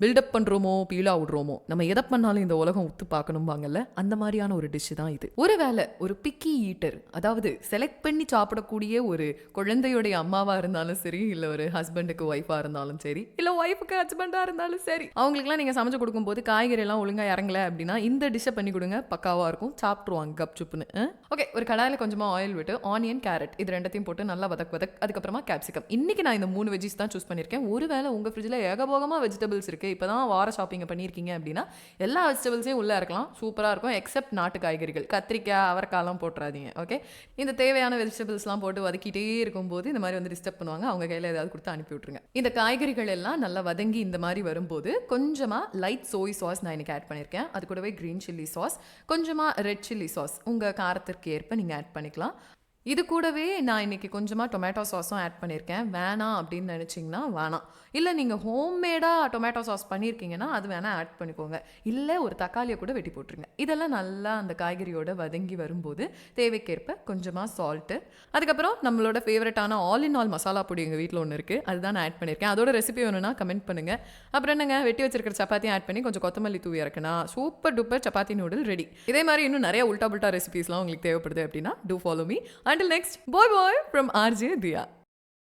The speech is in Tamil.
பில்டப் பண்ணுறோமோ பீலா விடுறோமோ, நம்ம எதை பண்ணாலும் இந்த உலகம் உத்து பார்க்கணும்பாங்கல்ல, அந்த மாதிரியான ஒரு டிஷ் தான் இது. ஒருவேளை ஒரு பிக்கி ஈட்டர், அதாவது செலக்ட் பண்ணி சாப்பிடக்கூடிய ஒரு குழந்தையுடைய அம்மாவா இருந்தாலும் சரி, இல்லை ஒரு ஹஸ்பண்டுக்கு ஒய்ஃபா இருந்தாலும் சரி, இல்லை ஒய்ஃபுக்கு ஹஸ்பண்டா இருந்தாலும் சரி, அவங்களுக்குலாம் நீங்க சமைச்சு கொடுக்கும்போது காய்கறி எல்லாம் ஒழுங்கா இறங்கல அப்படின்னா இந்த டிஷ்ஷை பண்ணி கொடுங்க, பக்காவா இருக்கும், சாப்பிட்ருவாங்க கப் சுப்புன்னு. ஓகே, ஒரு கடாயில் கொஞ்சமா ஆயில் விட்டு ஆனியன் கேரட் இது ரெண்டத்தையும் போட்டு நல்லா வதக் அதுக்கப்புறமா கேப்சிகம். இன்னைக்கு நான் இந்த 3 வெஜிஸ் தான் சூஸ் பண்ணியிருக்கேன். ஒருவேளை உங்க ஃப்ரிட்ஜில் ஏகபோகமா வெஜிடபிள்ஸ் இருக்கு, இப்பதான் வார ஷாப்பிங் பண்ணியிருக்கீங்க அப்படின்னா எல்லா வெஜிடபிள்ஸையும் உள்ள இருக்கலாம், சூப்பராக இருக்கும். எக்ஸப்ட் நாட்டு காய்கறிகள், கத்திரிக்காய் அவரைக்காய்லாம் போட்டுறாதீங்க. ஓகே, இந்த தேவையான வெஜிடபிள்ஸ்லாம் போட்டு வதக்கிட்டே இருக்கும்போது இந்த மாதிரி வந்து டிஸ்டர்ப் பண்ணுவாங்க, அவங்க கையில் ஏதாவது கொடுத்து அனுப்பி விட்டுருங்க. இந்த காய்கறிகள் எல்லாம் நல்லா வதங்கி இந்த மாதிரி வரும்போது கொஞ்சமாக லைட் சோய் சாஸ் நான் இன்னைக்கு ஆட் பண்ணியிருக்கேன். அது கூடவே க்ரீன் சில்லி சாஸ், கொஞ்சமாக ரெட் சில்லி சாஸ் உங்கள் காரத்திற்கு ஏற்ப நீங்கள் ஆட் பண்ணிக்கலாம். இது கூடவே நான் இன்றைக்கி கொஞ்சமாக டொமேட்டோ சாஸும் ஆட் பண்ணியிருக்கேன். வேணாம் அப்படின்னு நினச்சிங்கன்னா வேணாம், இல்லை நீங்கள் ஹோம்மேடாக டொமேட்டோ சாஸ் பண்ணியிருக்கீங்கன்னா அது வேணால் ஆட் பண்ணிக்கோங்க, இல்லை ஒரு தக்காளியை கூட வெட்டி போட்டுருங்க. இதெல்லாம் நல்லா அந்த காய்கறியோட வதங்கி வரும்போது தேவைக்கேற்ப கொஞ்சமாக சால்ட்டு, அதுக்கப்புறம் நம்மளோட ஃபேவரட்டான ஆல் இன் ஆல் மசாலா பொடி எங்கள் வீட்டில் ஒன்று இருக்குது, அதுதான் நான் ஆட் பண்ணியிருக்கேன். அதோட ரெசிபி வேணும்னா கமெண்ட் பண்ணுங்கள். அப்புறம் என்னங்க, வெட்டி வச்சிருக்கிற சப்பாத்தியும் ஆட் பண்ணி கொஞ்சம் கொத்தமல்லி தூவி இறக்குனா super duper chapati noodle ready. இதே மாதிரி இன்னும் நிறைய உல்டா புல்டா ரெசிபிஸ்லாம் உங்களுக்கு தேவைப்படுது அப்படின்னா do follow me. Until next, bye bye from RJ Diya.